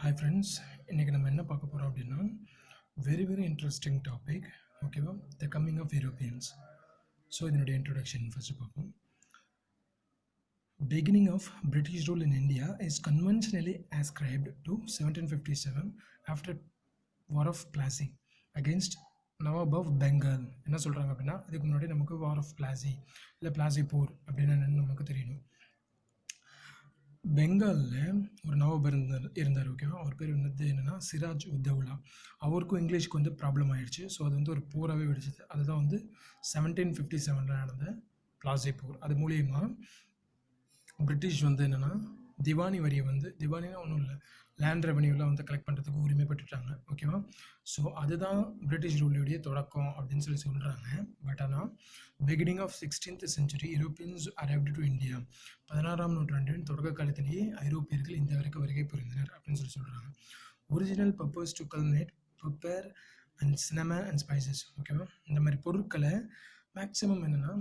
Hi friends, இன்றைக்கி நம்ம என்ன பார்க்க போகிறோம் அப்படின்னா வெரி இன்ட்ரெஸ்டிங் டாபிக். ஓகேவா? The coming of Europeans. So இதனுடைய இன்ட்ரொடக்ஷன் ஃபஸ்ட்டு பார்ப்போம். Beginning of British rule in India is conventionally ascribed to 1757 after War of Plassey against Nawab of Bengal. என்ன சொல்கிறாங்க அப்படின்னா, இதுக்கு முன்னாடி நமக்கு வார் ஆஃப் பிளாசி இல்லை பிளாசி போர் அப்படின்னு என்னென்னு நமக்கு தெரியணும். பெங்காலில் ஒரு நவாப் இருந்தார். ஓகேவா? அவர் பேர் வந்து என்னென்னா சிராஜ் உத்தவுலா. அவருக்கும் இங்கிலீஷ்க்கு வந்து ப்ராப்ளம் ஆகிடுச்சு. ஸோ அது வந்து ஒரு போராகவே வெடிச்சது. அதுதான் வந்து 1757 நடந்த பிளாசி போர். அது மூலியமா பிரிட்டிஷ் வந்து என்னென்னா திவானி வரியை வந்து, திவானினா ஒன்றும் இல்லை, லேண்ட் ரெவன்யூலாம் வந்து கலெக்ட் பண்ணுறதுக்கு உரிமை பெற்றுட்டாங்க. ஓகேவா? ஸோ அதுதான் பிரிட்டிஷ் ரூலுடைய தொடக்கம் அப்படின்னு சொல்கிறாங்க. பட் ஆனால் beginning of 16th century Europeans arrived to India. 16ஆம் நூற்றாண்டின் தொடக்க காலத்திலேயே ஐரோப்பியர்கள் இந்த வரைக்கும் வருகை புரிந்தனர் அப்படின்னு சொல்கிறாங்க. Original purpose to collect pepper and cinnamon and spices. ஓகேவா? இந்த மாதிரி பொருட்களை மேக்ஸிமம் என்னென்னா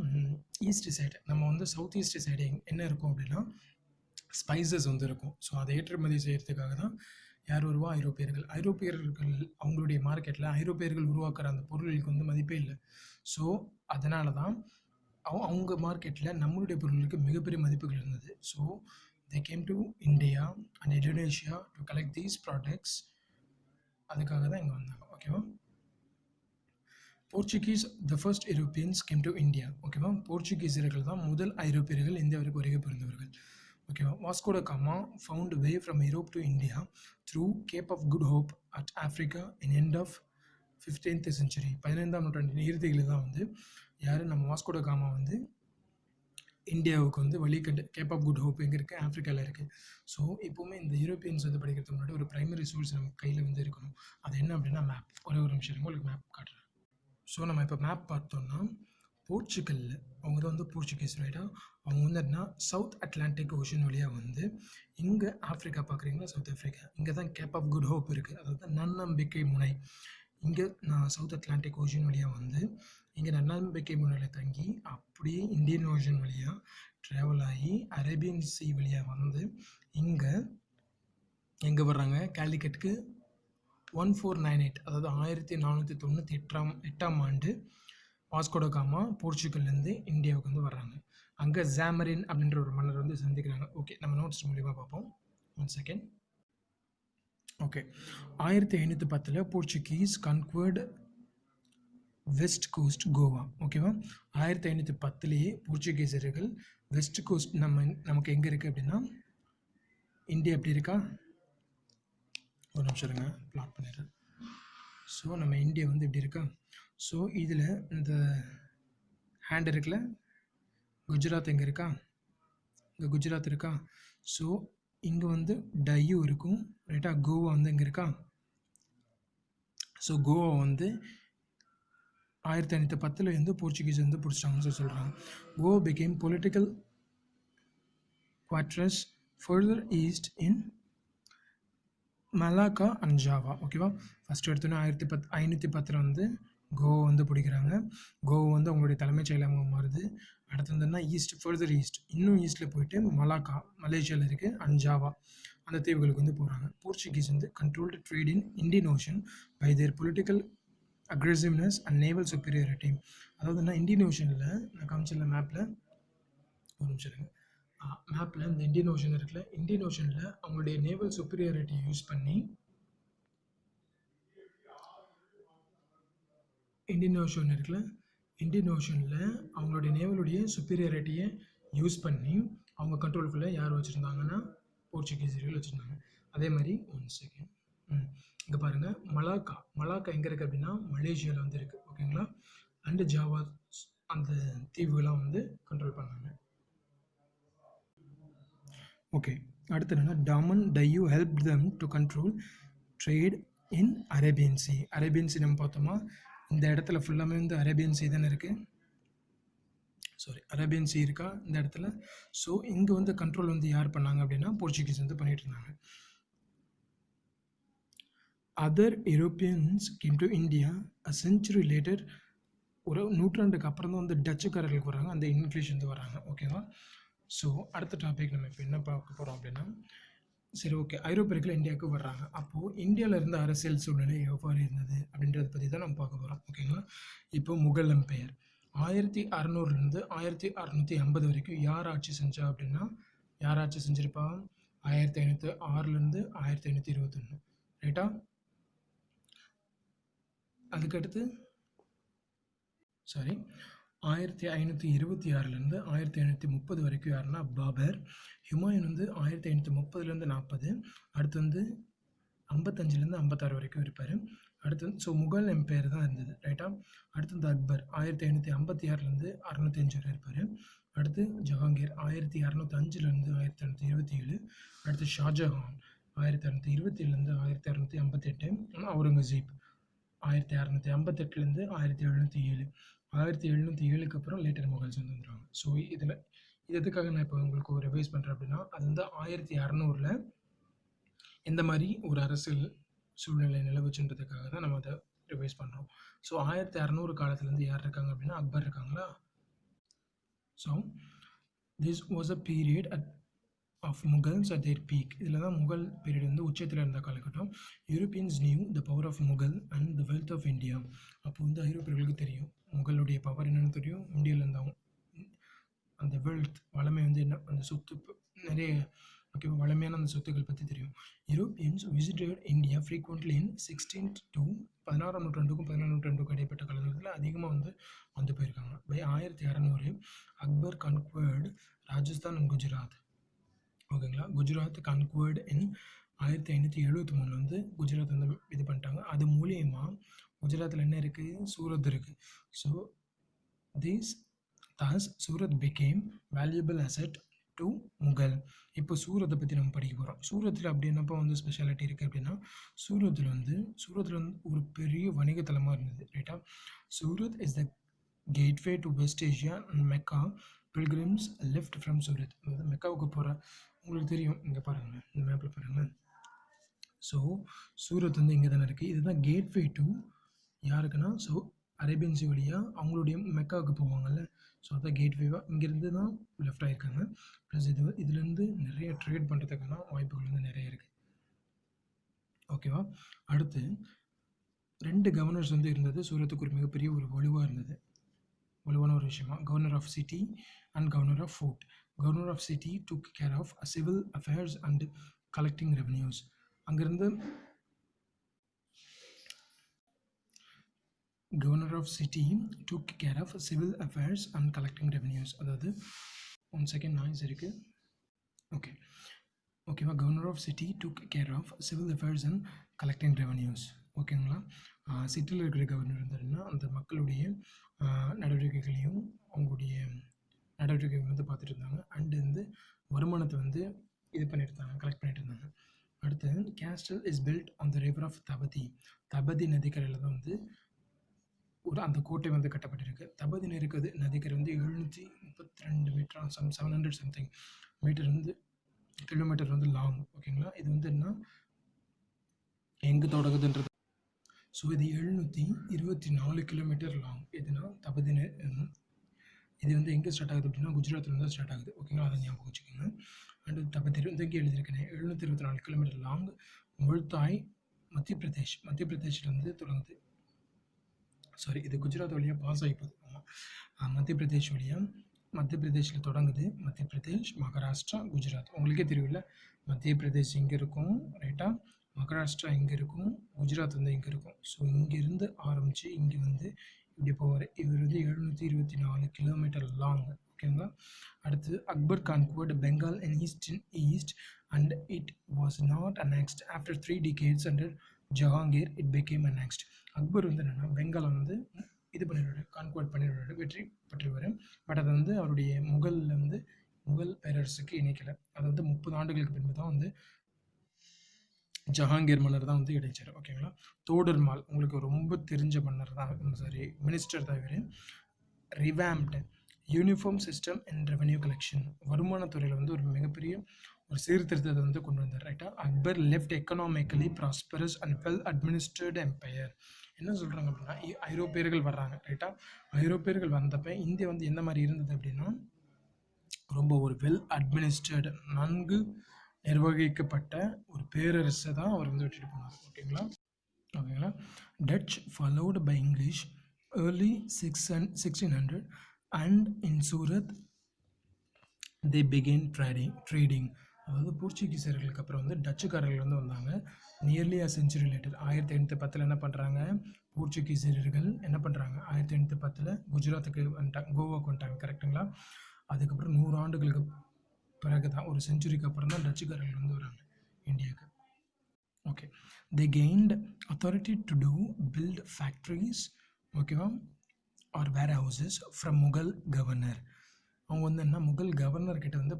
ஈஸ்ட் சைடு, நம்ம வந்து சவுத் ஈஸ்ட் சைடு என்ன இருக்கும் அப்படின்னா ஸ்பைசஸ் வந்து இருக்கும். ஸோ அதை ஏற்றுமதி செய்கிறதுக்காக தான் யார் வருவா? ஐரோப்பியர்கள். ஐரோப்பியர்கள் அவங்களுடைய மார்க்கெட்டில் ஐரோப்பியர்கள் உருவாக்குற அந்த பொருளுக்கு வந்து மதிப்பே இல்லை. ஸோ அதனால தான் அவங்க மார்க்கெட்டில் நம்மளுடைய பொருளுக்கு மிகப்பெரிய மதிப்புகள் இருந்தது. So they came to India and Indonesia to collect these products. அதுக்காக தான் இங்கே வந்தாங்க. ஓகேவா? Portuguese the first Europeans came to India. ஓகேவா? போர்ச்சுகீசியர்கள் தான் முதல் ஐரோப்பியர்கள் இந்தியாவிற்கு வருகை புரிந்தவர்கள். ஓகேவா? Vasco da Gama found way from Europe to India through Cape of Good Hope at Africa in end of 15th century. 15ஆம் நூற்றாண்டின் இறுதிகளில் தான் வந்து யார் நம்ம வாஸ்கோ ட காமா வந்து இந்தியாவுக்கு வந்து வழிகட்டு. கேப் ஆஃப் குட் ஹோப் எங்கே இருக்குது? ஆஃப்ரிக்காவில் இருக்குது. ஸோ எப்போவுமே இந்த யூரோப்பியன்ஸ் வந்து படிக்கிறதுக்கு முன்னாடி ஒரு ப்ரைமரி சோர்ஸ் நம்ம கையில் வந்து இருக்கணும். அது என்ன அப்படின்னா மேப். ஒரே ஒரு நிமிஷம் உங்களுக்கு மேப் காட்டுறேன். ஸோ நம்ம இப்போ மேப் பார்த்தோம்னா போர்ச்சுகலில் அவங்க தான் வந்து போர்ச்சுகீஸ், ரைட்டா? அவங்க வந்து என்ன சவுத் அட்லாண்டிக் ஓஷன் வழியாக வந்து இங்கே ஆஃப்ரிக்கா பார்க்குறீங்களா, சவுத் ஆஃப்ரிக்கா, இங்கே தான் கேப் ஆஃப் குட் ஹோப் இருக்குது, அதாவது நன்னம்பிக்கை முனை. இங்கே நான் சவுத் அட்லாண்டிக் ஓஷன் வழியாக வந்து இங்கே நன்னம்பிக்கை முனையில் தங்கி அப்படியே இந்தியன் ஓஷன் வழியாக ட்ராவல் ஆகி அரேபியன் சி வழியாக வந்து இங்கே எங்கே வர்றாங்க? கேலிக்கட்டுக்கு 1498, அதாவது 1498ஆம் ஆண்டு வாஸ்கோ ட காமா போர்ச்சுகல்லேருந்து இந்தியாவுக்கு வந்து வர்றாங்க. அங்கே ஜாமரின் அப்படின்ற ஒரு மன்னர் வந்து சந்திக்கிறாங்க. ஓகே, நம்ம நோட்ஸ் மூலியமாக பார்ப்போம். 1 second. Okay, 1510 Portuguese conquered west coast Goa. ஓகேவா? 1510லேயே போர்ச்சுகீசியர்கள் வெஸ்ட் கோஸ்ட் நமக்கு எங்கே இருக்குது அப்படின்னா இந்தியா எப்படி இருக்கா? ஒரு நிமிஷம் இருங்க, பிளாட் பண்ணிடுறேன். ஸோ நம்ம இந்தியா வந்து இப்படி இருக்கா? ஸோ இதில் இந்த ஹேண்ட் இருக்குல்ல, குஜராத் எங்கே இருக்கா? இங்கே குஜராத் இருக்கா? ஸோ இங்கே வந்து டையூ இருக்கும், ரைட்டா? கோவா வந்து இங்கே இருக்கா? ஸோ கோவா வந்து 1510 வந்து போர்ச்சுகீஸ் வந்து பிடிச்சிட்டாங்கன்னு சொல்கிறாங்க. Goa became political quarters further east in Malacca and Java. ஓகேவா? ஃபஸ்ட்டு எடுத்தோன்னே 1510 வந்து கோவா வந்து பிடிக்கிறாங்க. கோவா வந்து அவங்களுடைய தலைமைச் செயலகமாக மாறுது. அடுத்து வந்துன்னா ஈஸ்ட், ஃபர்தர் ஈஸ்ட், இன்னும் ஈஸ்ட்டில் போயிட்டு மலாக்கா மலேசியாவில் இருக்குது, அண்ட் ஜாவா அந்த தீவுகளுக்கு வந்து போகிறாங்க. போர்ச்சுகீஸ் வந்து controlled trade in Indian Ocean by their political aggressiveness and naval superiority. அதாவதுன்னா இந்தியன் ஓஷனில் நான் காமிச்சிடல மேப்பில், ஒரு நிமிஷம் இருங்க, மேப்பில் இந்த இந்தியன் ஓஷன் இருக்குல்ல, இந்தியன் ஓஷனில் அவங்களுடைய நேவல் சுப்பீரியாரிட்டியை யூஸ் பண்ணி இந்தியன் ஓஷன் இருக்குல்ல, இந்தியன் ஓஷனில் அவங்களுடைய நேவலுடைய சுப்பீரியாரிட்டியை யூஸ் பண்ணி அவங்க கண்ட்ரோலுக்குள்ளே யார் வச்சுருந்தாங்கன்னா போர்ச்சுகீசியர்கள் வச்சுருந்தாங்க. அதே மாதிரி 1 செகண்ட், இங்கே பாருங்கள், மலாக்கா எங்கே இருக்குது அப்படின்னா மலேசியாவில் வந்து இருக்குது. ஓகேங்களா? அண்டு ஜாவா அந்த தீவுகளாம் வந்து கண்ட்ரோல் பண்ணாங்க. ஓகே, அடுத்து என்னென்னா Daman Diu help them to control trade in Arabian sea. Arabian sea நம்ம பார்த்தோமா, இந்த இடத்துல ஃபுல்லாமே வந்து அரேபியன் சி தானே இருக்குது. அரேபியன் சி இருக்கா இந்த இடத்துல? ஸோ இங்கே வந்து கண்ட்ரோல் வந்து யார் பண்ணாங்க அப்படின்னா போர்ச்சுகீஸ் வந்து பண்ணிட்டு இருந்தாங்க. Other Europeans came to India a century later. ஒரு நூற்றாண்டுக்கு அப்புறம் தான் வந்து டச்சுக்காரர்களுக்கு வராங்க, அந்த இங்கிலீஷ் வந்து வராங்க. ஓகேவா? ஸோ அடுத்த டாபிக் நம்ம இப்போ என்ன பார்க்க போகிறோம் அப்படின்னா சரி, ஓகே. ஐரோப்பியர்கள் இந்தியாவுக்கு வர்றாங்க. அப்போது இந்தியாவில் இருந்த அரசியல் சூழ்நிலை எவ்வாறு இருந்தது அப்படின்றத பற்றி தான் நம்ம பார்க்க போகிறோம். ஓகேங்களா? இப்போ முகல் எம்பையர் 1600லேருந்து 1650 வரைக்கும் யார் ஆட்சி செஞ்சா அப்படின்னா, யார் ஆட்சி செஞ்சிருப்பா? 1506லேருந்து 1521. ரைட்டா? அதுக்கடுத்து சாரி 1526லேருந்து 1530 வரைக்கும் யாருன்னா பாபர். ஹுமாயூன் வந்து 1530லேருந்து 40. அடுத்து வந்து 55லேருந்து 56 வரைக்கும் இருப்பார். அடுத்து ஸோ முகல் எம்பையர் தான் இருந்தது. ரைட்டா? அடுத்து வந்து அக்பர் 1556லேருந்து 605 வரை இருப்பார். அடுத்து ஜஹாங்கீர் 1605லேருந்து 1627. அடுத்து ஷாஜஹான் 1627லேருந்து 1658. அவுரங்கசீப் 1658லேருந்து 1707. 1707க்கு அப்புறம் லேட்டர் முகல்ஸ் வந்து வந்துடுவாங்க. ஸோ இதில் இது எதுக்காக நான் இப்போ உங்களுக்கு ரிவைஸ் பண்ணுறேன் அப்படின்னா, அது வந்து 1600ல் எந்த மாதிரி ஒரு அரசியல் சூழ்நிலை நிலவுச்சுன்றதுக்காக தான் நம்ம அதை ரிவைஸ் பண்ணுறோம். ஸோ 1600 காலத்துலேருந்து யார் இருக்காங்க அப்படின்னா அக்பர் இருக்காங்களா. So this was a period of Mughals at their peak. இதில் தான் முகல் பீரியட் வந்து உச்சத்தில் இருந்த காலகட்டம். Europeans knew the power of Mughal and the wealth of India. அப்போ வந்து ஐரோப்பியர்களுக்கு தெரியும் முகலுடைய பவர் என்னென்னு தெரியும், இந்தியாவில் இருந்தாங்க அந்த வெல்த் வளமை வந்து என்ன, அந்த சொத்து நிறைய ஓகே வளமையான அந்த சொத்துக்கள் பற்றி தெரியும். Europeans visited India frequently in 16th to 16ஆம் நூற்றாண்டுக்கும் 17ஆம் நூற்றாண்டுக்கும் இடைப்பட்ட காலகட்டத்தில் அதிகமாக வந்து போயிருக்காங்க. By 1600 Akbar conquered Rajasthan and Gujarat. ஓகேங்களா? குஜராத் கன்க்வர்டு இன் 1573 வந்து குஜராத் வந்து இது பண்ணிட்டாங்க. அது மூலியமாக குஜராத்தில் என்ன இருக்குது, சூரத் இருக்குது. So thus Surat became valuable asset to Mughal. இப்போ சூரத்தை பற்றி நம்ம படிக்க போகிறோம். சூரத்தில் அப்படி என்னப்போ வந்து ஸ்பெஷாலிட்டி இருக்குது அப்படின்னா, சூரத்தில் வந்து ஒரு பெரிய வணிகத்தலமாக இருந்தது. ரைட்டா? Surat is the gateway to west Asia and Mecca. Pilgrims left from Surat. அதாவது மெக்காவுக்கு போகிற உங்களுக்கு தெரியும், இங்கே பாருங்கள், இந்த மேப்பில் பாருங்கள். ஸோ சூரத் வந்து இங்கே தானே இருக்குது. இதுதான் கேட்வே டு யாருக்குன்னா, ஸோ அரேபியன் சி வழியாக அவங்களுடைய மெக்காவுக்கு போவாங்கல்ல. ஸோ அதான் கேட்வேவாக இங்கேருந்து தான் லெஃப்ட் ஆகிருக்காங்க. ப்ளஸ் இதுலேருந்து நிறைய ட்ரேட் பண்ணுறதுக்கான வாய்ப்புகள் வந்து நிறைய இருக்குது. ஓகேவா? அடுத்து 2 கவர்னர்ஸ் வந்து இருந்தது. சூரத்துக்கு ஒரு மிகப்பெரிய ஒரு வலுவான ஒரு விஷயமா, governor of city and governor of fort. Governor of city took care of civil affairs and collecting revenues. அங்கேருந்து governor of city took care of civil affairs and collecting revenues. அதாவது 1 செகண்ட் நாய்ஸ் இருக்குது. ஓகேவா? Governor of city took care of civil affairs and collecting revenues. ஓகேங்களா? சிட்டியில் இருக்கிற governor இருந்தாருன்னா அந்த மக்களுடைய நடவடிக்கைகளையும் அவங்களுடைய நடவடிக்கைகள் வந்து பார்த்துட்டு இருந்தாங்க. அண்டு வந்து வருமானத்தை வந்து இது பண்ணிட்டு இருந்தாங்க, கலெக்ட் பண்ணிட்டு இருந்தாங்க. அடுத்து castle is built on the river of Tapti நதிக்கரையில் தான் வந்து அந்த கோட்டை வந்து கட்டப்பட்டிருக்கு. தபதி நதிக்கரை வந்து 732 மீட்டர் 700 சம்திங் மீட்டர் வந்து கிலோமீட்டர் வந்து லாங். ஓகேங்களா? இது வந்து என்ன எங்கே தொடங்குதுன்றது. ஸோ இது 724 கிலோமீட்டர் லாங். எதுனா தபதி இது வந்து எங்கே ஸ்டார்ட் ஆகுது அப்படின்னா குஜராத்தில் தான் ஸ்டார்ட் ஆகுது. ஓகேங்களா? அதை ஞாபகம் வச்சுக்கோங்க. அண்டு தபதி வந்து இங்கே எழுதியிருக்கேன் 724 கிலோமீட்டர் லாங். முல்தாய் மத்திய பிரதேஷ்லேருந்து தொடங்குது. சாரி, இது குஜராத் வழியாக பாஸ் ஆகிப்போகுது. ஆமாம், மத்திய பிரதேஷில் தொடங்குது. மத்திய பிரதேஷ், மகாராஷ்டிரா, குஜராத். உங்களுக்கே தெரியும்ல, மத்திய பிரதேஷ் இங்கே இருக்கும். ரைட்டா? மகாராஷ்டிரா இங்கே இருக்கும், குஜராத் வந்து இங்கே இருக்கும். ஸோ இங்கேருந்து ஆரம்பித்து இங்கே வந்து இப்படி போவார். இவர் வந்து 724 கிலோமீட்டர் லாங். ஓகேங்களா? அடுத்து Akbar conquered Bengal in east and it was not annexed after 3 decades under Jahangir it became annexed. Akbar வந்து என்னென்னா பெங்காலை வந்து இது பண்ணிடுவார், கான்குவர்ட் பண்ணிடுவார், வெற்றி பெற்றுவார். பட் அதை வந்து அவருடைய முகல் பேரரசுக்கு இணைக்கலை. அது வந்து 30 ஆண்டுகளுக்கு பின்பு தான் வந்து ஜஹாங்கீர் மன்னர் தான் வந்து இணைச்சார். ஓகேங்களா? தோடர்மால் உங்களுக்கு ரொம்ப தெரிஞ்ச மன்னர் தான், மினிஸ்டர் தான் இவர். Revamped uniform system and revenue collection. வருமானத்துறையில் வந்து ஒரு மிகப்பெரிய ஒரு சீர்திருத்தத்தை வந்து கொண்டு வந்தார். ரைட்டா? Akbar left economically prosperous and well administrate empire. என்ன சொல்கிறாங்க அப்படின்னா, ஐரோப்பியர்கள் வர்றாங்க. ரைட்டா? ஐரோப்பியர்கள் வந்தப்போ இந்தியா வந்து எந்த மாதிரி இருந்தது அப்படின்னா, ரொம்ப ஒரு வெல் அட்மினிஸ்ட்ரேட், நன்கு நிர்வகிக்கப்பட்ட ஒரு பேரரசை தான் அவர் வந்து விட்டுட்டு போனார். ஓகேங்களா. Dutch followed by English early 1600 and in Surat they began trading. அதாவது போர்ச்சுகீசியர்களுக்கு அப்புறம் வந்து டச்சுக்காரர்கள் வந்து வந்தாங்க. நியர்லி அ செஞ்சுரி லேட்டர் 1810 என்ன பண்ணுறாங்க, போர்ச்சுகீசியர்கள் என்ன பண்ணுறாங்க, 1810 குஜராத்துக்கு வந்துட்டாங்க, கோவாவுக்கு வந்துட்டாங்க. கரெக்டுங்களா. அதுக்கப்புறம் 100 ஆண்டுகளுக்கு பிறகு தான், ஒரு செஞ்சுரிக்கு அப்புறம் தான் டச்சுக்காரர்கள் வந்து வராங்க இந்தியாவுக்கு. Okay, they gained authority to build factories, ஓகேவா, or warehouses from Mughal governor. அவங்க வந்து என்ன, முகல் கவர்னர்கிட்ட வந்து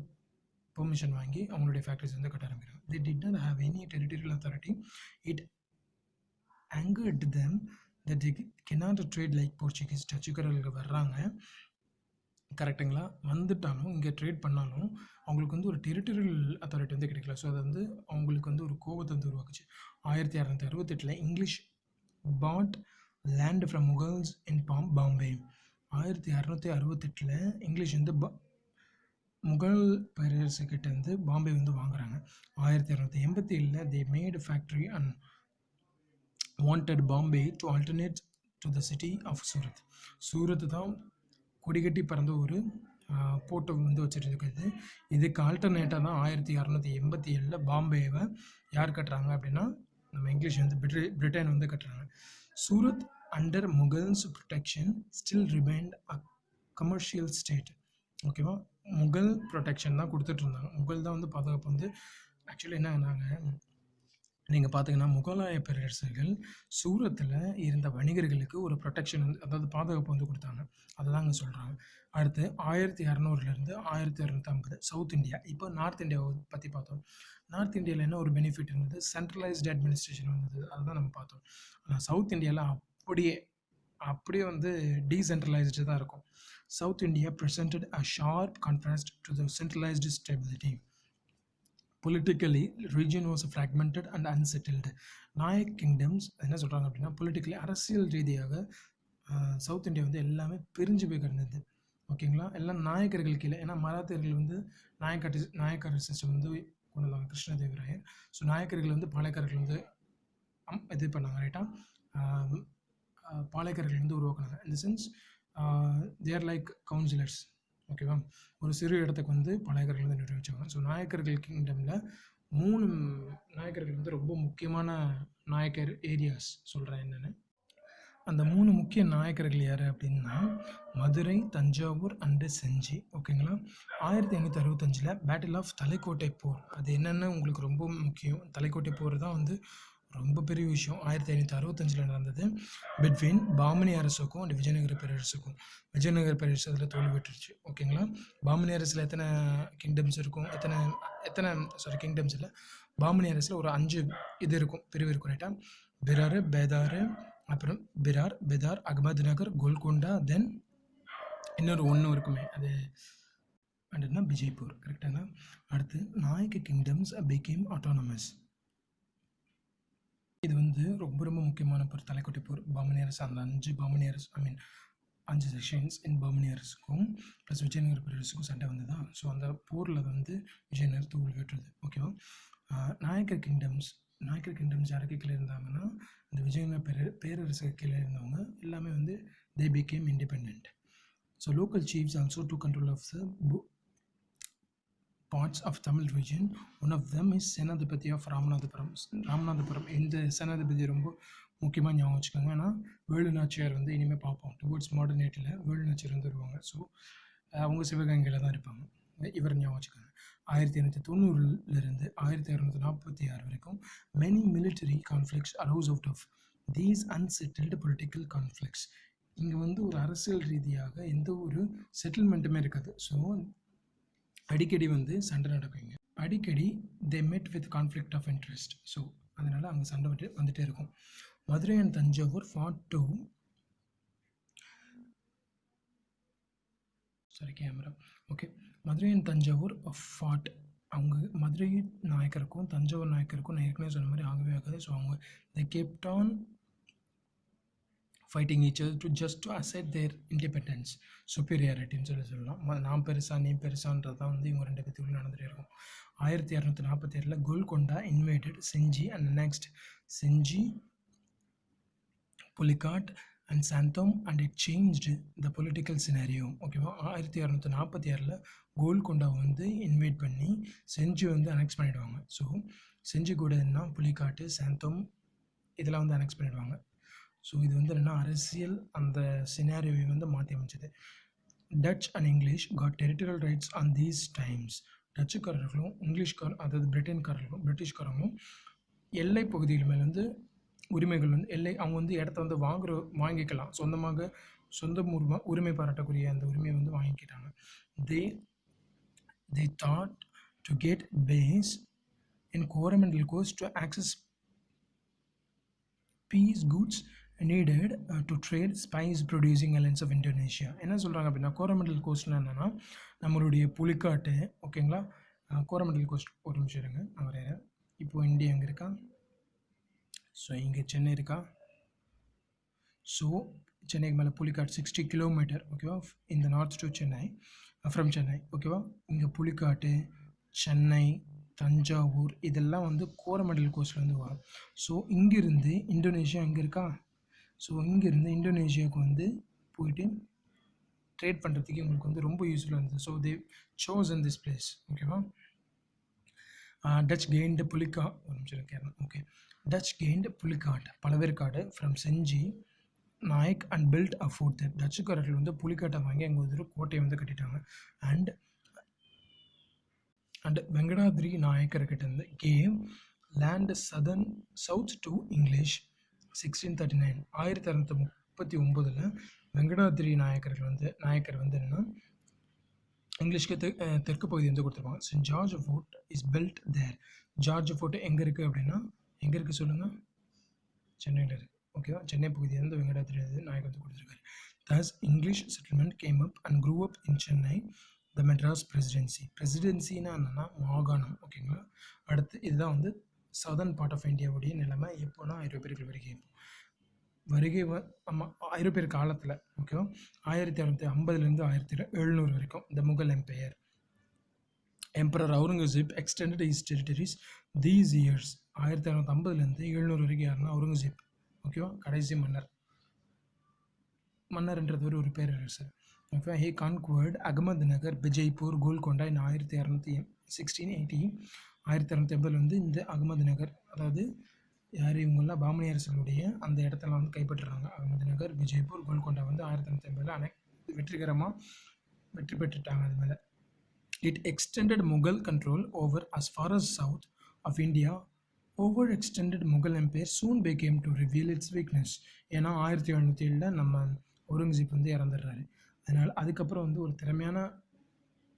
பெர்மிஷன் வாங்கி அவங்களுடைய ஃபேக்ட்ரிஸ் வந்து கட்ட ஆரம்பிக்கிறாங்க. they did not have any territorial authority. it angered them that they cannot trade like Portuguese. டச்சுக்காரர்கள் வர்றாங்க, கரெக்டுங்களா, வந்துட்டாலும் இங்கே ட்ரேட் பண்ணாலும் அவங்களுக்கு வந்து ஒரு டெரிட்டரியல் அத்தாரிட்டி வந்து கிடைக்கல. ஸோ அது வந்து அவங்களுக்கு வந்து ஒரு கோபத்தை வந்து உருவாக்குச்சு. 1668 English bought land from Mughals in Bombay. 1668 English வந்து முகல் பேரரசுக்கிட்ட வந்து பாம்பே வந்து வாங்குறாங்க. 1687 they made factory and wanted Bombay to alternate to the city of Surat. Surat தான் கொடிகட்டி பறந்த ஒரு போர்ட்டை வந்து வச்சுருக்குது. இதுக்கு ஆல்டர்னேட்டாக தான் 1687 பாம்பேவை யார் கட்டுறாங்க அப்படின்னா நம்ம இங்கிலீஷ் வந்து பிரிட்டன் வந்து கட்டுறாங்க. Surat under Mughals protection still remind a commercial state. ஓகேவா, முகல் ப்ரொடெக்ஷன் தான் கொடுத்துட்டு இருந்தாங்க. முகல் தான் வந்து பாதுகாப்பு வந்து ஆக்சுவலி என்ன ஆனாங்க, நீங்கள் பார்த்தீங்கன்னா முகலாய பேரரசர்கள் சூரத்தில் இருந்த வணிகர்களுக்கு ஒரு ப்ரொடெக்ஷன் வந்து, அதாவது பாதுகாப்பு வந்து கொடுத்தாங்க. அதை தாங்க சொல்கிறாங்க. அடுத்து 1600 1650 சவுத் இந்தியா. இப்போ நார்த் இந்தியாவை பற்றி பார்த்தோம். நார்த் இந்தியாவில் என்ன ஒரு பெனிஃபிட் இருந்தது, சென்ட்ரலைஸ்டு அட்மினிஸ்ட்ரேஷன் வந்தது, அதுதான் நம்ம பார்த்தோம். ஆனால் சவுத் இந்தியாவில் அப்படியே வந்து டீசென்ட்ரலைஸ்டு தான் இருக்கும். South India presented a sharp contrast to the centralized stability. Politically, region was fragmented and unsettled. Nayak kingdoms என்ன சொல்கிறாங்க அப்படின்னா, பொலிட்டிக்கலி அரசியல் ரீதியாக சவுத் இந்தியா வந்து எல்லாமே பிரிஞ்சு போய் கிடந்தது. ஓகேங்களா, எல்லாம் நாயக்கர்கள் கீழே. ஏன்னா மராத்தியர்கள் வந்து நாயக்கர் சிஸ்டம் வந்து கொண்டு வந்தாங்க, கிருஷ்ணதேவராயர். ஸோ நாயக்கர்கள் வந்து பாளையக்காரர்கள் வந்து இது பண்ணாங்க, ரைட்டாக பாளையக்காரர்கள் வந்து உருவாக்குனாங்க. இந்த சென்ஸ் தேர் லைக் கவுன்சிலர்ஸ். ஓகேவா, ஒரு சிறு இடத்துக்கு வந்து பாளையக்காரர்கள் வந்து நிர்வகிச்சாங்க. ஸோ நாயக்கர்கள் கிங்டமில் 3 நாயக்கர்கள் வந்து ரொம்ப முக்கியமான நாயக்கர் ஏரியாஸ் சொல்கிறேன் என்னென்னு. அந்த 3 முக்கிய நாயக்கர்கள் யார் அப்படின்னா மதுரை, தஞ்சாவூர் அண்டு செஞ்சி. ஓகேங்களா. 1565 பேட்டில் ஆஃப் தலைக்கோட்டை போர். அது என்னென்னு உங்களுக்கு ரொம்ப முக்கியம். தலைக்கோட்டை போர் தான் வந்து ரொம்ப பெரிய விஷயம். 1565 நடந்தது பிட்வீன் பாமனி அரசுக்கும் அண்ட் விஜயநகர பேரரசுக்கும். விஜயநகர பேரரசு அதில் தோல்வி பெற்றுச்சு. ஓகேங்களா. பாமனி அரசில் எத்தனை கிங்டம்ஸ் இருக்கும், கிங்டம்ஸ் இல்லை, பாமனி அரசில் ஒரு 5 இது இருக்கும், பிரிவு இருக்கும், ரைட்டா. பிரார், பேதார், அப்புறம் பிரார், பெதார், அகமது நகர், கோல்கொண்டா, தென் இன்னொரு 1 இருக்குமே, அது அப்படின்னா விஜய்பூர். கரெக்டாங்க. அடுத்து நாயக்க கிங்டம்ஸ் பிகேம் ஆட்டானமஸ். இது வந்து ரொம்ப ரொம்ப முக்கியமான போர், தலைக்கோட்டை போர். பாமனி அரசு, அந்த 5 பாமனி அரசு, 5 செக்ஷன்ஸ் இன் பாமனி அரசுக்கும் ப்ளஸ் விஜயநகர பேரரசுக்கும் சண்டை வந்ததா. ஸோ அந்த போரில் வந்து விஜயநகர் தோல்வி பெற்றது. ஓகேவா. நாயக்கர் கிங்டம்ஸ் யாருக்கு கீழே இருந்தாங்கன்னா இந்த விஜயநகர பேரரசுக்கு கீழே இருந்தவங்க எல்லாமே வந்து they became independent. So local chiefs also to control of the parts of Tamil region. One of them is Senathipathi of Ramanathapuram. இந்த சேனாதிபதி ரொம்ப முக்கியமாக ஞாபகம் வச்சுக்கோங்க. ஏன்னா வேலு நாச்சியார் வந்து இனிமேல் பார்ப்போம், டுவர்ட்ஸ் மாடர்னேட்டில் வேலு நாச்சியார் வந்து வருவாங்க. ஸோ அவங்க சிவகங்கையில் தான் இருப்பாங்க. இவர் ஞாபகம் வச்சுக்கோங்க. 1890 1646 வரைக்கும் many military conflicts arose out of these unsettled political conflicts. இங்கே வந்து ஒரு அரசியல் ரீதியாக எந்த ஒரு செட்டில்மெண்ட்டுமே இருக்காது. ஸோ அடிக்கடி வந்து சண்டை நடக்குங்க. அடிக்கடி they met with conflict of interest. So அதனால் அங்கே சண்டை வந்துகிட்டே இருக்கும். Madurai and Thanjavur Madurai and Thanjavur fought. அவங்க மதுரை நாயக்கருக்கும் தஞ்சாவூர் நாயக்கருக்கும் நான் ஏற்கனவே சொன்ன மாதிரி ஆகவே ஆகாது. ஸோ அவங்க they kept on fighting each other to just to assert their independence சுப்பீரியாரிட்டின்னு சொல்லலாம். நான் பெருசா நீ பெருசான்றது தான் வந்து இவங்க 2 பேத்துக்குள்ள நடந்துகிட்டே இருக்கும். 1247 Golconda invited Gingee and next Gingee, Pulicat and Santhome and it changed the political scenario. ஓகேவா, 1646 கோல்கொண்டாவை வந்து இன்வைட் பண்ணி செஞ்சி வந்து அனெக்ஸ் பண்ணிவிடுவாங்க. ஸோ செஞ்சி கூட என்ன புலிகாட்டு, சாந்தோம் இதெல்லாம் வந்து அனெக்ஸ் பண்ணிவிடுவாங்க. ஸோ இது வந்து என்னென்னா அரசியல் அந்த சினாரியோவை வந்து மாற்றி அமைச்சது. Dutch and English got territorial rights on these times. டச்சுக்காரர்களும் அதாவது பிரிட்டிஷ்காரங்களும் எல்லை பகுதிகள் மேலே வந்து உரிமைகள் வந்து அவங்க வந்து இடத்த வந்து வாங்கிக்கலாம், சொந்த உரிமை பாராட்டக்கூடிய அந்த உரிமையை வந்து வாங்கிக்கிட்டாங்க. they thought to get base in Coromandel Coast to access peace goods needed to trade spice producing islands of Indonesia. என்ன சொல்கிறாங்க அப்படின்னா, கோரமண்டல் கோஸ்ட்னா என்னென்னா நம்மளுடைய புலிக்காட்டு. ஓகேங்களா, கோரமண்டல் கோஸ்ட் ஒரு நிமிஷம் இருங்க, நான் வரைகிறேன். இப்போது இந்தியா எங்கே இருக்கா? ஸோ இங்கே சென்னை இருக்கா? ஸோ சென்னைக்கு மேலே புலிக்காட் 60 கிலோமீட்டர். ஓகேவா, இந்த north to Chennai from Chennai. ஓகேவா, இங்கே புலிக்காட்டு, சென்னை, தஞ்சாவூர் இதெல்லாம் வந்து கோரமண்டல் கோஸ்டில் வந்து வரும். ஸோ இங்கேருந்து இந்தோனேஷியா எங்கே இருக்கா? ஸோ இங்கேருந்து இந்தோனேஷியாவுக்கு வந்து போயிட்டு ட்ரேட் பண்ணுறதுக்கு உங்களுக்கு வந்து ரொம்ப யூஸ்ஃபுல்லாக இருந்தது. So they chose in this place. ஓகேவா, டச் கெயின்டு ஒரு நிமிஷம் கேட்கணும். Okay, Dutch gained Pulicat Pazhaverkadu from Gingee Nayak and built a fort. டச்சுக்காரர்கள் வந்து புலிக்காட்டை வாங்கி அங்கே ஒரு கோட்டையை வந்து கட்டிட்டாங்க. அண்ட் வெங்கடாத்ரி நாயக்கர்கிட்ட இருந்து gave land south to English 1639. 1639 Venkatadri Nayakar வந்து என்னென்னா இங்கிலீஷ்க்கு தெற்கு பகுதி வந்து கொடுத்துருப்பாங்க. Saint George fort is built there. George fort எங்கே இருக்குது அப்படின்னா, எங்கே இருக்குது சொல்லுங்கள்? சென்னையில் இருக்குது. ஓகேவா, சென்னை பகுதியை வந்து வெங்கடாத்ரி நாயக்கர் வந்து கொடுத்துருக்காரு. Thus English settlement came up and grew up in Chennai, the Madras Presidency. பிரசிடென்சின்னா என்னென்னா மாகாணம். ஓகேங்களா, அடுத்து இதுதான் வந்து சதர்ன் பார்ட் ஆஃப் இந்தியாவுடைய நிலைமை எப்போனா ஐரோப்பியர்கள் வருகை ஐரோப்பியர் காலத்தில். ஓகேவா, 1650 1700 வரைக்கும் இந்த Mughal empire emperor Aurangzeb extended his territories these years. 1650 700 வரைக்கும் யாருன்னா அவுரங்கசீப். ஓகேவா, கடைசி மன்னர்ன்றது ஒரு பேரரசர். ஓகேவா, ஹே கான்குவர்ட் அகமது நகர், விஜய்பூர், கோல்கொண்டா இன் 1680. 1680 வந்து இந்த அகமது நகர், அதாவது யார் இவங்கெல்லாம் பாமனி அரசர்களுடைய அந்த இடத்தெல்லாம் வந்து கைப்பற்றுறாங்க. அகமது நகர், விஜய்பூர், கோல்கொண்டா வந்து 1680 வெற்றிகரமாக வெற்றி பெற்றுட்டாங்க. அது மேலே it extended Mughal control over as far as south of India. Over extended Mughal empire soon became to reveal its weakness. ஏன்னா 1707 நம்ம அவுரங்கசீப் வந்து இறந்துடுறாரு. அதனால் அதுக்கப்புறம் வந்து ஒரு திறமையான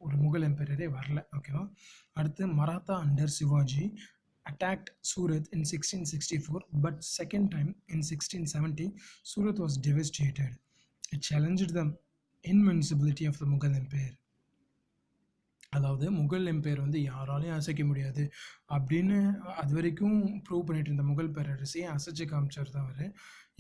ஒரு முகல் எம்பையரே வரல. ஓகேவா, அடுத்து Maratha under Shivaji attacked Surat in 1664, but second time in 1670 Surat was devastated. It challenged the invincibility of the Mughal Empire. அதாவது முகல் எம்பையர் வந்து யாராலையும் அசைக்க முடியாது அப்படின்னு அது வரைக்கும் ப்ரூவ் பண்ணிட்டு இருந்த முகல் பேரரசையை அசைச்சு காமிச்சார் தான் அவர்.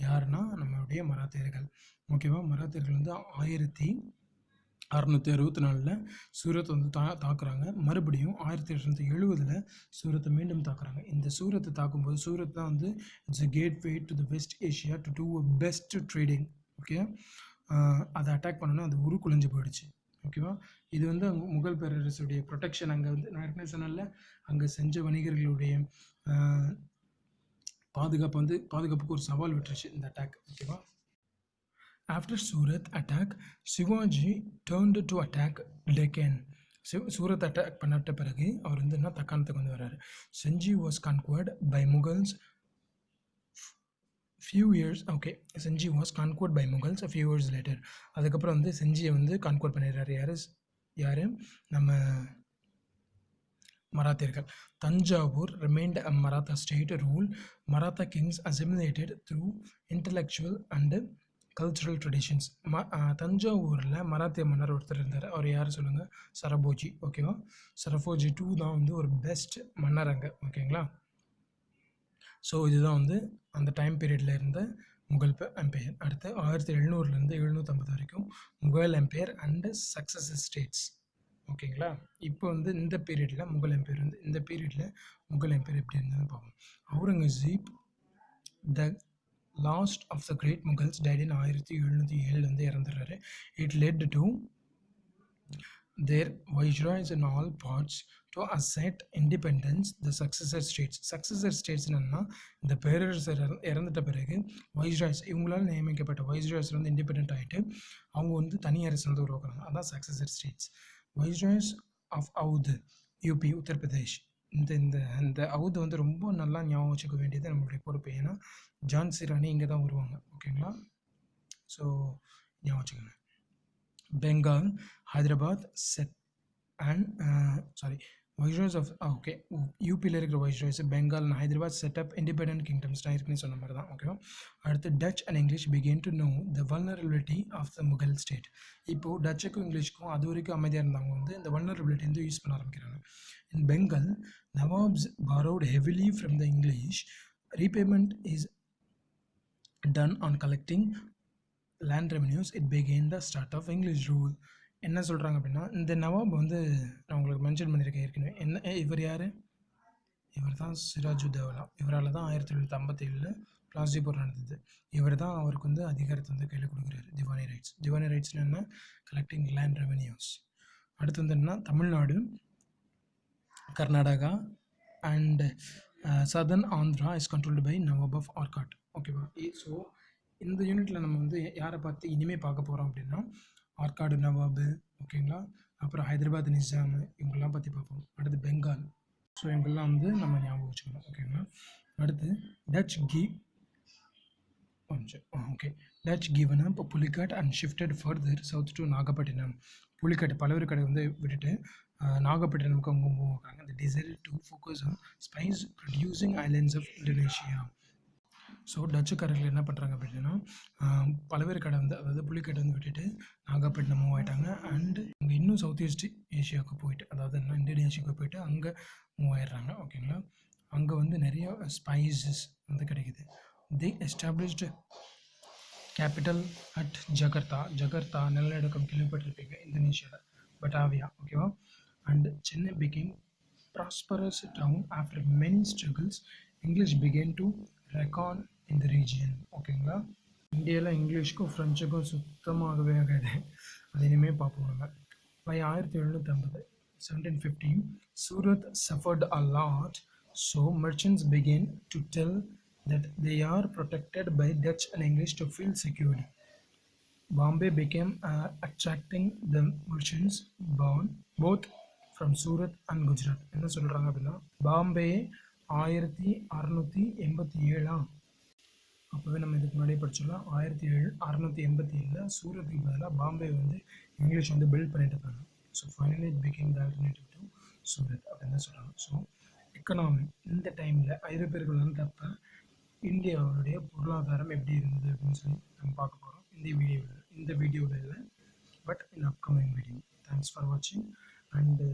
யாருன்னா நம்மளுடைய மராத்தியர்கள். ஓகேவா, மராத்தியர்கள் வந்து 1664 சூரத்தை வந்து தாக்குறாங்க. மறுபடியும் 1870 சூரத்தை மீண்டும் தாக்குறாங்க. இந்த சூரத்தை தாக்கும்போது சூரத் தான் வந்து it's a gateway to the west Asia to do a best trading. Okay, அதை அட்டாக் பண்ணோன்னா அது உருக்குலைஞ்சு போயிடுச்சு. ஓகேவா, இது வந்து அங்கே முகல் பேரரசுடைய ப்ரொடெக்ஷன். அங்கே வந்து நான் ஏற்கனவே சொன்னால அங்கே செஞ்ச வணிகர்களுடைய பாதுகாப்புக்கு ஒரு சவால் விட்டுருச்சு இந்த அட்டாக். ஓகேவா, after Surat attack Shivaji turned to attack Deccan. Surat attack பண்ணட்ட பிறகு அவர் வந்து என்ன தக்காணத்துக்கு வந்து வர்றாரு. Gingee was conquered by Mughals Gingee was conquered by Mughals a few years later. அதுக்கப்புறம் வந்து செஞ்சியை வந்து கான்குவர்ட் பண்ணிடுறாரு. யார் நம்ம மராத்தியர்கள். Thanjavur remained a Maratha state rule. Maratha kings assimilated through intellectual and cultural traditions. தஞ்சாவூரில் மராத்திய மன்னர் ஒருத்தர் இருந்தார். அவர் யார் சொல்லுங்கள்? சரபோஜி. ஓகேவா, சரபோஜி 2 தான் வந்து ஒரு பெஸ்ட் மன்னர் அங்கே. ஓகேங்களா, ஸோ இதுதான் வந்து அந்த டைம் பீரியடில் இருந்த முகல் எம்பையர். அடுத்து 1700லேருந்து 750 வரைக்கும் Mughal empire and successor states. ஓகேங்களா? இப்போ வந்து இந்த பீரியடில் முகல் எம்பையர் வந்து இந்த பீரியடில் முகல் எம்பையர் எப்படி இருந்ததுன்னு பார்ப்போம். Aurangzeb the last of the great Mughals died in 1707 வந்து இறந்துடுறாரு. It led to their viceroys in all parts to assert independence the successor states என்னன்னா இந்த பேரரசர் இறந்துட்ட பிறகு வைஸ்ராய்ஸ் இவங்களால் நியமிக்கப்பட்ட வைஸ்ராய்ஸ் வந்து இண்டிபெண்ட் ஆகிட்டு அவங்க வந்து தனி அரசு வந்து உருவாக்குறாங்க. அதான் successor states. Viceroys of Oudh UP Uttar Pradesh. இந்த இந்த இந்த அவுத் வந்து ரொம்ப நல்லா ஞாபகம் வச்சுக்க வேண்டியது நம்மளுடைய பொறுப்பு. ஏன்னா ஜான்சி ராணி இங்கே தான் வருவாங்க. ஓகேங்களா? ஸோ ஞாபகம் வச்சுக்கோங்க. Bengal, Hyderabad set and viceroys of okay யூபியில் இருக்கிற viceroys Bengal and Hyderabad set up independent kingdoms தான் இருக்குன்னு சொன்ன மாதிரி தான். ஓகேவா? அடுத்து Dutch and English began to know the vulnerability of the Mughal state. இப்போது டச்சுக்கும் இங்கிலீஷ்க்கும் அது வரைக்கும் அமைதியாக இருந்தவங்க வந்து இந்த வல்னரபிலிட்டி வந்து யூஸ் பண்ண ஆரம்பிக்கிறாங்க. இன் Bengal nawabs borrowed heavily from the English. Repayment is done on collecting land revenues. It began the start of English rule. என்ன சொல்கிறாங்க அப்படின்னா இந்த நவாப் வந்து நான் உங்களுக்கு மென்ஷன் பண்ணியிருக்கேன் ஏற்கனவே. இவர் யார்? இவர் தான் சிராஜுத்தௌலா. இவரால் தான் 1757 பிளாஸ்டி போர் நடந்தது. இவர் தான் அவருக்கு வந்து அதிகாரத்தை வந்து கையில் கொடுக்குறாரு. திவானி ரைட்ஸ். திவானி ரைட்ஸ்னு என்ன? Collecting land revenues. அடுத்து வந்து என்ன? Tamil Nadu, Karnataka and southern Andhra is controlled by Nawab of Arcot. ஓகேவா? ஸோ இந்த யூனிட்டில் நம்ம வந்து யாரை பார்த்து இனிமேல் பார்க்க போகிறோம் அப்படின்னா ஆர்காடு நவாபு. ஓகேங்களா? அப்புறம் ஹைதராபாத் நிஜாம் இவங்கெல்லாம் பற்றி பார்ப்போம். அடுத்து பெங்கால். ஸோ இவங்கெல்லாம் வந்து நம்ம ஞாபகம் வச்சுக்கணும். ஓகேங்களா? அடுத்து touch touch given up Pulicat and shifted further south to Nagapattinam. Pulicat Pazhaverkadu வந்து விட்டுட்டு நாகப்பட்டினமுக்கு அவங்க மூவ் ஆகுறாங்க. The desire to focus on spice producing islands of Indonesia. So டச்சுக்காரர்கள் என்ன பண்ணுறாங்க அப்படின்னா பழவேற்காடை வந்து அதாவது புலிக்காட்டை வந்து விட்டுட்டு நாகப்பட்டினம் மூவ் ஆகிட்டாங்க. அண்டு அங்கே இன்னும் சவுத் ஈஸ்ட் ஏஷியாவுக்கு போயிட்டு அதாவது என்ன இந்தோனேஷியாவுக்கு போயிட்டு அங்கே மூவ் ஆயிடுறாங்க. ஓகேங்களா? அங்கே வந்து நிறைய ஸ்பைசஸ் வந்து கிடைக்குது. The established capital at Jakarta நிலநடுக்கம் கேள்விப்பட்டிருப்பீங்க இந்தோனேஷியாவில், பட்டாவியா. ஓகேவா? And Chennai became prosperous town after many struggles. English began to reckon in the region. ஓகேங்களா? இந்தியாவில் இங்கிலீஷ்க்கும் ஃப்ரெஞ்சுக்கும் சுத்தமாகவே ஆகாது. அது இனிமேல் பார்ப்போம் நம்ம. By 1750 1750 Surat suffered a lot, so merchants began to tell that they are protected by Dutch and English to feel secured. Bombay became attracting the merchants born both from Surat and Gujarat. என்ன சொல்கிறாங்க அப்படின்னா பாம்பே 1687 அப்போவே நம்ம இதுக்கு முன்னாடியே படிச்சிடலாம். 1687 சூரத்துக்கு பதிலாக பாம்பே வந்து English வந்து பில்ட் பண்ணிட்டு இருக்காங்க. So finally it became the alternative to Surat அப்படின்னு தான் சொல்கிறாங்க. ஸோ எக்கனாமி இந்த டைமில் ஐரோப்பியர்கள் வந்தப்போ இந்தியாவுடைய பொருளாதாரம் எப்படி இருந்தது அப்படின்னு சொல்லி நம்ம பார்க்க போகிறோம் இந்த வீடியோவில் இல்லை, but in upcoming video. Thanks for வாட்சிங். அண்டு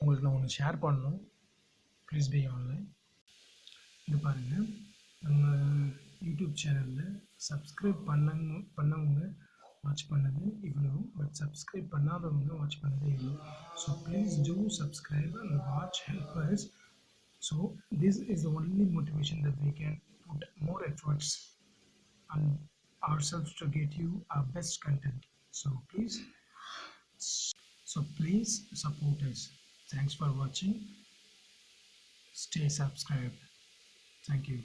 உங்களுக்கு நான் ஒன்று ஷேர் பண்ணணும். Please be online. இது பாருங்கள், நம்ம யூடியூப் சேனலில் சப்ஸ்கிரைப் பண்ணவங்க வாட்ச் பண்ணது இவ்வளோ, பட் சப்ஸ்கிரைப் பண்ணாதவங்க வாட்ச் பண்ணது இவ்வளோ. So please do subscribe and watch help us. So this is the only motivation that we can put more efforts on ourselves to get you our best content. So please support us. Thanks for watching. Stay subscribed. Thank you.